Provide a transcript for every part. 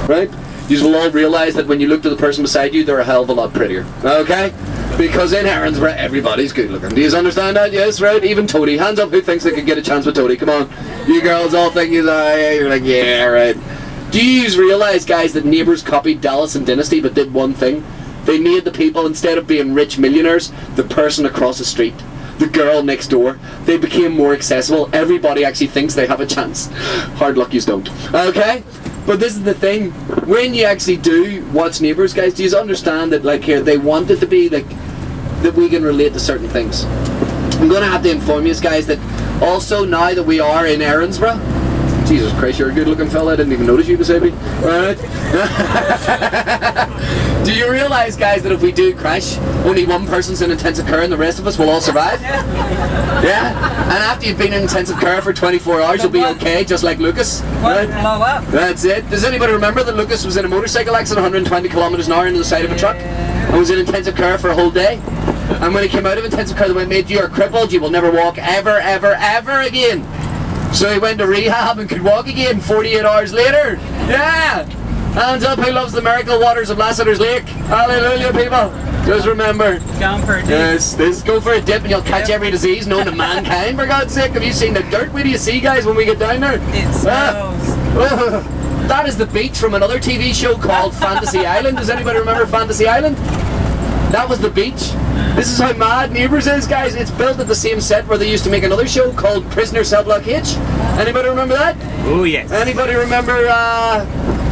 right? You will all realise that when you look to the person beside you, they're a hell of a lot prettier, okay? Because in Erinsbourough, everybody's good looking. Do you understand that? Yes, right? Even Toadie. Hands up who thinks they could get a chance with Toadie. Come on. You girls all think you're like, yeah, right. Do you realise, guys, that Neighbours copied Dallas and Dynasty but did one thing? They made the people, instead of being rich millionaires, the person across the street, the girl next door. They became more accessible. Everybody actually thinks they have a chance. Hard luck, you don't. Okay? But this is the thing. When you actually do watch Neighbours, guys, do you understand that, like, here, they want it to be, like, that we can relate to certain things. I'm going to have to inform you guys that also now that we are in Erinsbourough, Jesus Christ, you're a good looking fella, I didn't even notice you beside me. Alright? Do you realise, guys, that if we do crash, only one person's in intensive care and the rest of us will all survive? Yeah? And after you've been in intensive care for 24 hours, you'll be okay, just like Lucas. Right? That's it. Does anybody remember that Lucas was in a motorcycle accident 120 kilometres an hour into the side of a truck? And was in intensive care for a whole day? And when he came out of intensive care, they went, mate, you are crippled, you will never walk ever, ever, ever again. So he went to rehab and could walk again 48 hours later. Yeah! Hands up who loves the miracle waters of Lassiter's Lake. Hallelujah, people. Just remember. Going for a dip. Yes, go for a dip and you'll catch every disease known to mankind, for God's sake. Have you seen the dirt? Where do you see, guys, when we get down there? It smells. That is the beach from another TV show called Fantasy Island. Does anybody remember Fantasy Island? That was the beach. This is how mad Neighbours is, guys. It's built at the same set where they used to make another show called Prisoner Cell Block H. Anybody remember that? Oh, yes. Anybody remember,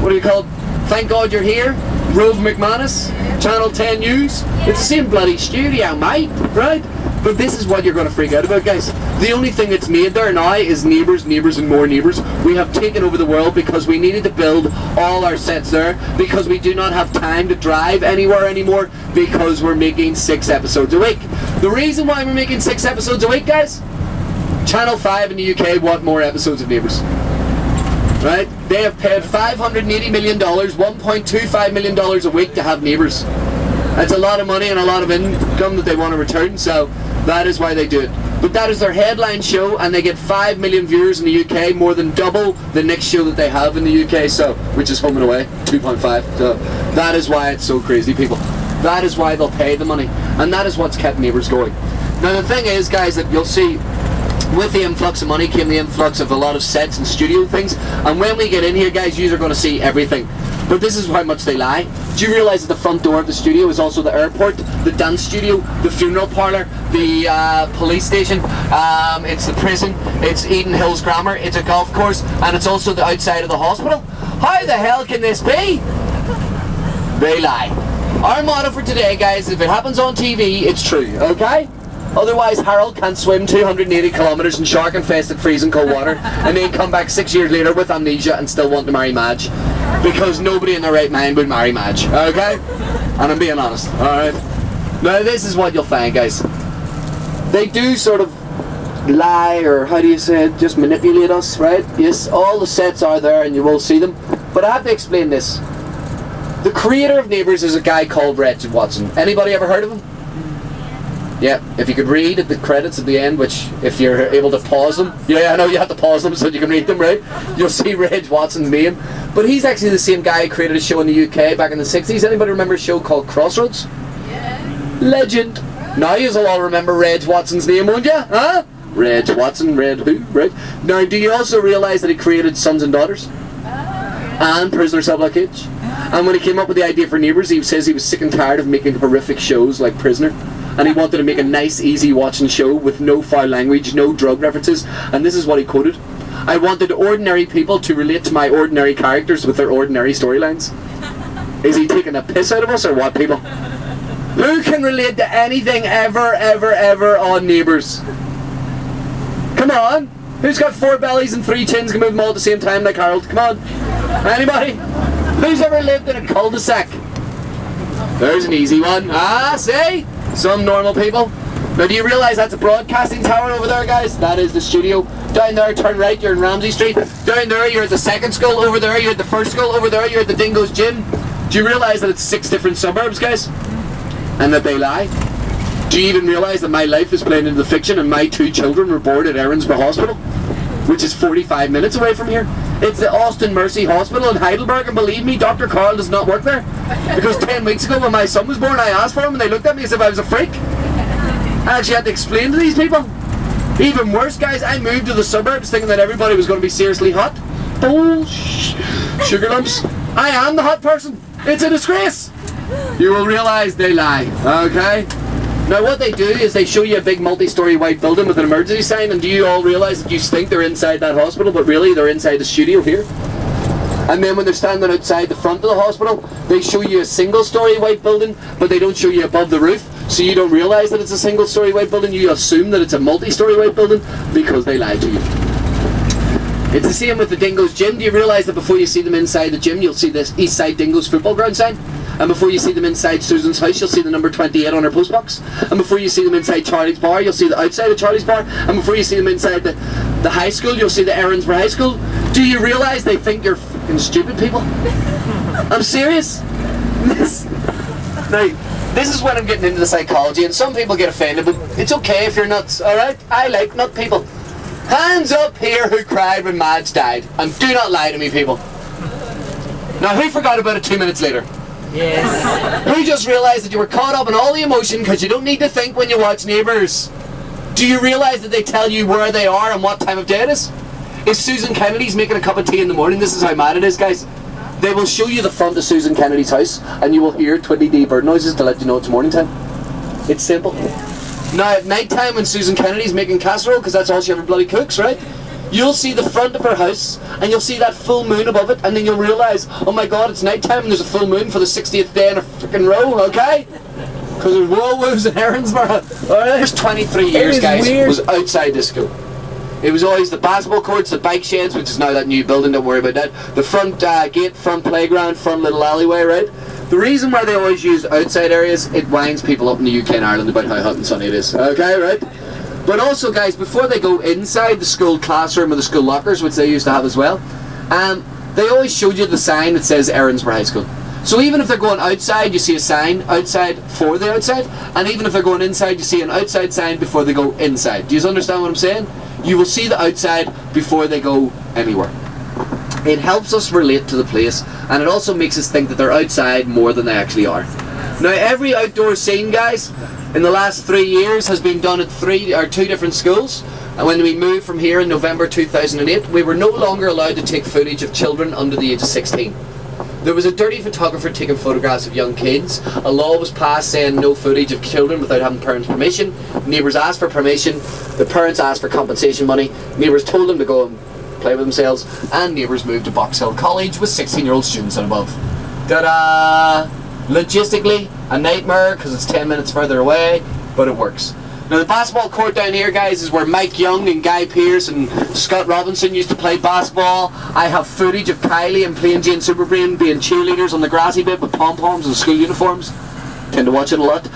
what do you call it? Thank God You're Here? Rove McManus? Channel 10 News? It's the same bloody studio, mate, right? But this is what you're going to freak out about, guys. The only thing that's made there now is Neighbours, Neighbours and more Neighbours. We have taken over the world because we needed to build all our sets there, because we do not have time to drive anywhere anymore, because we're making 6 episodes a week. The reason why we're making 6 episodes a week, guys, Channel 5 in the UK want more episodes of Neighbours. Right? They have paid $580 million, $1.25 million a week to have Neighbours. That's a lot of money and a lot of income that they want to return, so that is why they do it. But that is their headline show, and they get 5 million viewers in the UK, more than double the next show that they have in the UK, so, which is Home and Away, 2.5. So that is why it's so crazy, people. That is why they'll pay the money, and that is what's kept Neighbours going. Now the thing is, guys, that you'll see, with the influx of money came the influx of a lot of sets and studio things, and when we get in here, guys, you are going to see everything. But this is how much they lie. Do you realise that the front door of the studio is also the airport, the dance studio, the funeral parlour, the police station, it's the prison, it's Eden Hills Grammar, it's a golf course, and it's also the outside of the hospital? How the hell can this be? They lie. Our motto for today, guys, if it happens on TV, it's true, okay? Otherwise, Harold can't swim 280 kilometres in shark-infested freezing cold water and then come back 6 years later with amnesia and still want to marry Madge. Because nobody in their right mind would marry Madge, okay? And I'm being honest, alright? Now this is what you'll find, guys. They do sort of lie, or how do you say it, just manipulate us, right? Yes, all the sets are there and you will see them. But I have to explain this. The creator of Neighbours is a guy called Reg Watson. Anybody ever heard of him? Yeah, if you could read at the credits at the end, which, if you're able to pause them, yeah, I know you have to pause them so you can read them, right? You'll see Reg Watson's name. But he's actually the same guy who created a show in the UK back in the 60s. Anybody remember a show called Crossroads? Yeah. Legend. Now you'll all remember Reg Watson's name, won't you? Huh? Reg Watson, Red who, right? Now, do you also realise that he created Sons and Daughters? And Prisoner Cell Block H? And when he came up with the idea for Neighbours, he says he was sick and tired of making horrific shows like Prisoner. And he wanted to make a nice, easy watching show with no foul language, no drug references. And this is what he quoted. I wanted ordinary people to relate to my ordinary characters with their ordinary storylines. Is he taking a piss out of us or what, people? Who can relate to anything ever, ever, ever on Neighbours? Come on. Who's got 4 bellies and 3 chins, can move them all at the same time like Harold? Come on. Anybody? Who's ever lived in a cul-de-sac? There's an easy one. Ah, see? Some normal people. Now, do you realise that's a broadcasting tower over there, guys? That is the studio. Down there, turn right, you're in Ramsey Street. Down there, you're at the second school. Over there, you're at the first school. Over there, you're at the Dingo's Gym. Do you realise that it's 6 different suburbs, guys? And that they lie? Do you even realise that my life is playing into the fiction and my 2 children were born at Erinsbourough Hospital? Which is 45 minutes away from here. It's the Austin Mercy Hospital in Heidelberg, and believe me, Dr. Carl does not work there. Because 10 weeks ago when my son was born, I asked for him and they looked at me as if I was a freak. I actually had to explain to these people. Even worse, guys, I moved to the suburbs thinking that everybody was going to be seriously hot. Bullshit. Sugar lumps. I am the hot person. It's a disgrace. You will realise they lie, okay? Now what they do is they show you a big multi-storey white building with an emergency sign, and do you all realise that you think they're inside that hospital, but really they're inside the studio here? And then when they're standing outside the front of the hospital, they show you a single-storey white building, but they don't show you above the roof, so you don't realise that it's a single-storey white building. You assume that it's a multi-storey white building because they lied to you. It's the same with the Dingoes gym. Do you realise that before you see them inside the gym, you'll see this Eastside Dingoes football ground sign? And before you see them inside Susan's house, you'll see the number 28 on her postbox. And before you see them inside Charlie's bar, you'll see the outside of Charlie's bar. And before you see them inside the high school, you'll see the Erinsbourough High School. Do you realise they think you're fucking stupid people? I'm serious. Now, this is when I'm getting into the psychology, and some people get offended, but it's okay if you're nuts, alright? I like nut people. Hands up here who cried when Mads died. And do not lie to me, people. Now, who forgot about it 2 minutes later? Yes. Who just realised that you were caught up in all the emotion because you don't need to think when you watch Neighbours? Do you realise that they tell you where they are and what time of day it is? If Susan Kennedy's making a cup of tea in the morning, this is how mad it is, guys. They will show you the front of Susan Kennedy's house and you will hear twiddly-dee bird noises to let you know it's morning time. It's simple. Now at night time when Susan Kennedy's making casserole, because that's all she ever bloody cooks, right? You'll see the front of her house and you'll see that full moon above it, and then you'll realise, oh my god, it's night time and there's a full moon for the 60th day in a freaking row, okay? Because there's werewolves in Erinsbourough. Alright, there's 23 years, guys, was outside this school. It was always the basketball courts, the bike sheds, which is now that new building, don't worry about that. The front gate, front playground, front little alleyway, right? The reason why they always use outside areas, it winds people up in the UK and Ireland about how hot and sunny it is. Okay, right? But also, guys, before they go inside the school classroom or the school lockers, which they used to have as well, they always showed you the sign that says Erinsbourough High School. So even if they're going outside, you see a sign outside for the outside, and even if they're going inside, you see an outside sign before they go inside. Do you understand what I'm saying? You will see the outside before they go anywhere. It helps us relate to the place, and it also makes us think that they're outside more than they actually are. Now, every outdoor scene, guys, in the last 3 years has been done at two different schools. And when we moved from here in November 2008, we were no longer allowed to take footage of children under the age of 16. There was a dirty photographer taking photographs of young kids. A law was passed saying no footage of children without having parents' permission. Neighbours asked for permission. The parents asked for compensation money. Neighbours told them to go and play with themselves. And Neighbours moved to Box Hill College with 16-year-old students and above. Ta-da! Logistically, a nightmare because it's 10 minutes further away, but it works. Now the basketball court down here, guys, is where Mike Young and Guy Pearce and Scott Robinson used to play basketball. I have footage of Kylie and Plain Jane Superbrain being cheerleaders on the grassy bit with pom-poms and school uniforms. Tend to watch it a lot.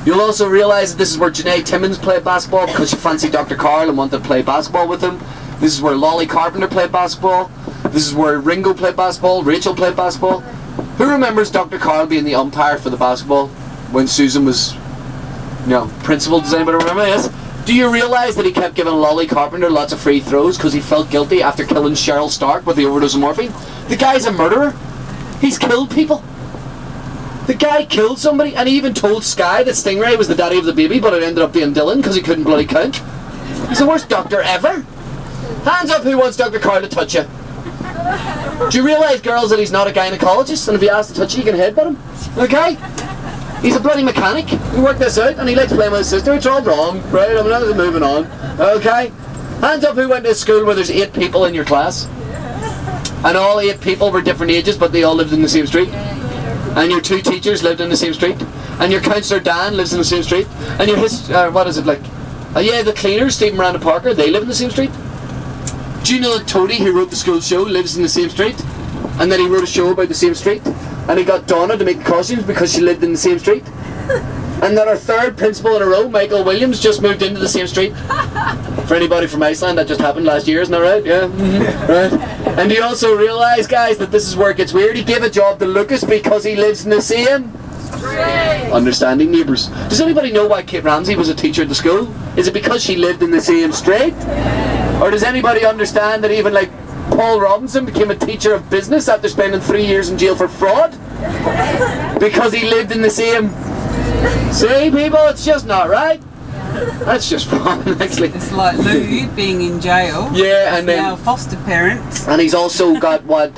You'll also realise that this is where Janae Timmons played basketball because she fancied Dr. Carl and wanted to play basketball with him. This is where Lolly Carpenter played basketball. This is where Ringo played basketball, Rachel played basketball. Who remembers Dr. Carl being the umpire for the basketball when Susan was, principal? Does anybody remember? Yes. Do you realise that he kept giving Lolly Carpenter lots of free throws because he felt guilty after killing Cheryl Stark with the overdose of morphine? The guy's a murderer. He's killed people. The guy killed somebody, and he even told Sky that Stingray was the daddy of the baby, but it ended up being Dylan because he couldn't bloody count. He's the worst doctor ever. Hands up who wants Dr. Carl to touch you. Do you realise, girls, that he's not a gynecologist, and if you ask to touch you, you can headbutt him? Okay? He's a bloody mechanic. We worked this out, and he likes playing with his sister. It's all wrong, right? I'm not moving on. Okay? Hands up who went to a school where there's 8 people in your class. And all 8 people were different ages, but they all lived in the same street. And your 2 teachers lived in the same street. And your counsellor Dan lives in the same street. And your the cleaners, Stephen Miranda Parker, they live in the same street. Do you know that Tony, who wrote the school show, lives in the same street? And then he wrote a show about the same street? And he got Donna to make costumes because she lived in the same street? And that our 3rd principal in a row, Michael Williams, just moved into the same street? For anybody from Iceland, that just happened last year, isn't that right? Yeah? Mm-hmm. Right. And do you also realise, guys, that this is where it gets weird? He gave a job to Lucas because he lives in the same street. Understanding Neighbours. Does anybody know why Kate Ramsey was a teacher at the school? Is it because she lived in the same street? Or does anybody understand that even Paul Robinson became a teacher of business after spending 3 years in jail for fraud because he lived in the same. See, people, it's just not right. That's just wrong, actually. It's like Lou being in jail. Yeah, and then now foster parents. and he's also got what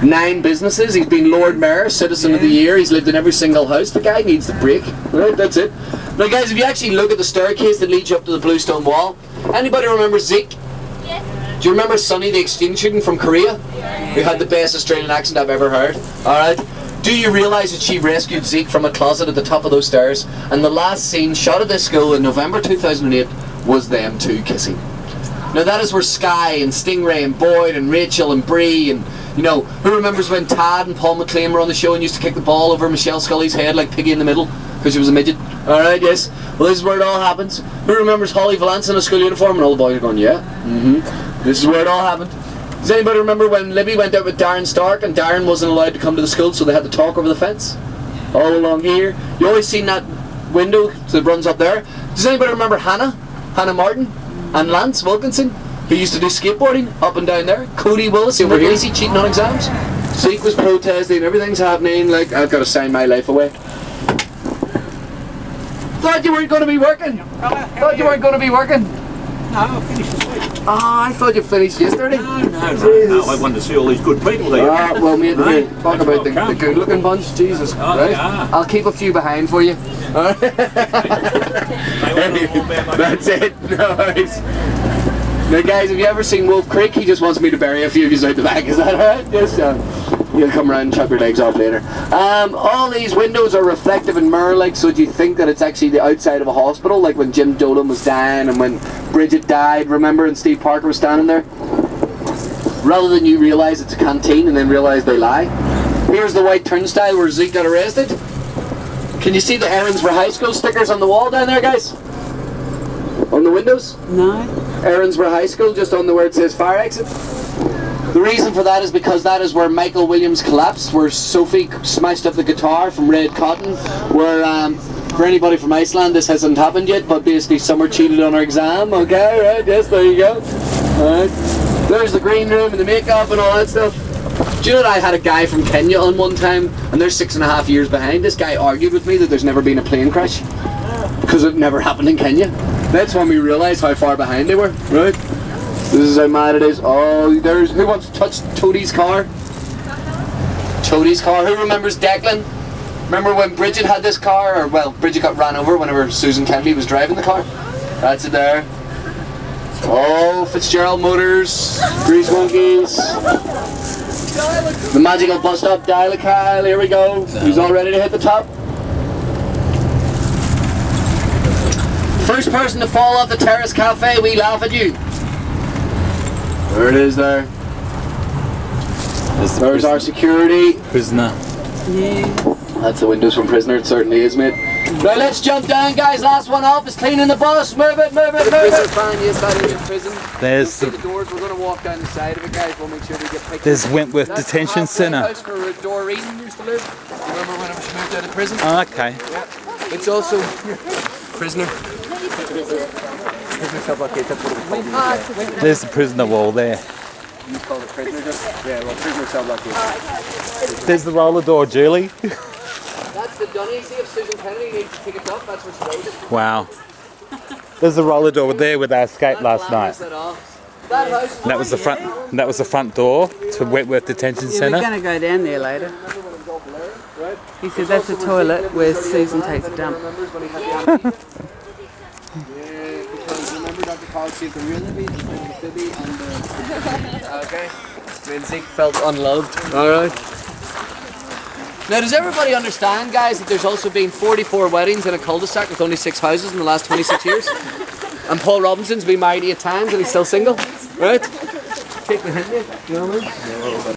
9 businesses. He's been Lord Mayor, Citizen of the Year. He's lived in every single house. The guy needs the break. Right, that's it. Now, guys, if you actually look at the staircase that leads you up to the Bluestone Wall, anybody remember Zeke? Do you remember Sonny, the exchange student from Korea? Who had the best Australian accent I've ever heard? Alright? Do you realise that she rescued Zeke from a closet at the top of those stairs? And the last scene shot at this school in November 2008 was them two kissing. Now that is where Sky and Stingray and Boyd and Rachel and Bree and, you know, who remembers when Tad and Paul McLean were on the show and used to kick the ball over Michelle Scully's head like Piggy in the middle because she was a midget? Alright, yes. Well, this is where it all happens. Who remembers Holly Valance in a school uniform? And all the boys are going, yeah. This is where it all happened. Does anybody remember when Libby went out with Darren Stark and Darren wasn't allowed to come to the school, so they had to talk over the fence? All along here. You always seen that window that runs up there. Does anybody remember Hannah Martin and Lance Wilkinson, who used to do skateboarding up and down there? Cody Willis over here. Is he cheating on exams? Zeke was protesting, everything's happening, like, I've got to sign my life away. Thought you weren't going to be working. Thought you weren't going to be working. No, I finished this week. Oh, I thought you finished yesterday. No, I wanted to see all these good people there. Ah, well, mate, talk about the good-looking bunch. Jesus Christ. I'll keep a few behind for you. That's it. No worries. Now, guys, have you ever seen Wolf Creek? He just wants me to bury a few of you out the back. Is that alright? Yes, you'll come around and chop your legs off later. All these windows are reflective and mirror-like, so do you think that it's actually the outside of a hospital, like when Jim Dolan was dying and when Bridget died, remember, and Steve Parker was standing there? Rather than you realise it's a canteen and then realise they lie. Here's the white turnstile where Zeke got arrested. Can you see the Erinsbourough High School stickers on the wall down there, guys? On the windows? No. Erinsbourough High School, just on the where it says fire exit. The reason for that is because that is where Michael Williams collapsed, where Sophie smashed up the guitar from Red Cotton, where, for anybody from Iceland, this hasn't happened yet, but basically Summer cheated on her exam, okay, right, yes, there you go. Alright, there's the green room and the makeup and all that stuff. Do you know that I had a guy from Kenya on one time, and they're 6.5 years behind? This guy argued with me that there's never been a plane crash, because it never happened in Kenya. That's when we realised how far behind they were, right? This is how mad it is. Oh, there's, who wants to touch Toadie's car? Toadie's car. Who remembers Declan? Remember when Bridget had this car? Or, well, Bridget got ran over whenever Susan Kennedy was driving the car. That's it there. Oh, Fitzgerald Motors, Grease Monkeys. The magical bus stop, Dial-a-Kyle. Here we go. Who's all ready to hit the top? First person to fall off the Terrace Cafe, we laugh at you. There it is there. There's our security. Prisoner. Yeah. That's the windows from Prisoner, it certainly is, mate. Now let's jump down, guys. Last one off is cleaning the bus. Move it, move it, move it. Fine, yes, that is in prison. There's the doors. We're going to walk down the side of it, guys. We'll make sure they get picked. There's Wentworth Detention Centre. That's the house where Doreen used to live. Remember when she moved out of prison? Oh, okay. Yeah. It's also Prisoner. There's the prisoner wall there. You call it Prisoner just? Yeah, well, Prisoner cell block. There's the roller door, Julie. That's the dunny. See if Susan Kennedy needs to pick it up. That's what she wrote. Wow. There's the roller door there with our skate last night. That was the front. That was the front door to Wentworth Detention Yeah, Centre. we're going to go down there later. He said that's the toilet where Susan takes a dump. Yeah, because remember Dr. Carl saved the real Libby, the Libby and the... Okay. When Zeke felt unloved. Alright. Now does everybody understand, guys, that there's also been 44 weddings in a cul-de-sac with only 6 houses in the last 26 years? And Paul Robinson's been married 8 times and he's still single? Right? Take the hint, you know what I mean?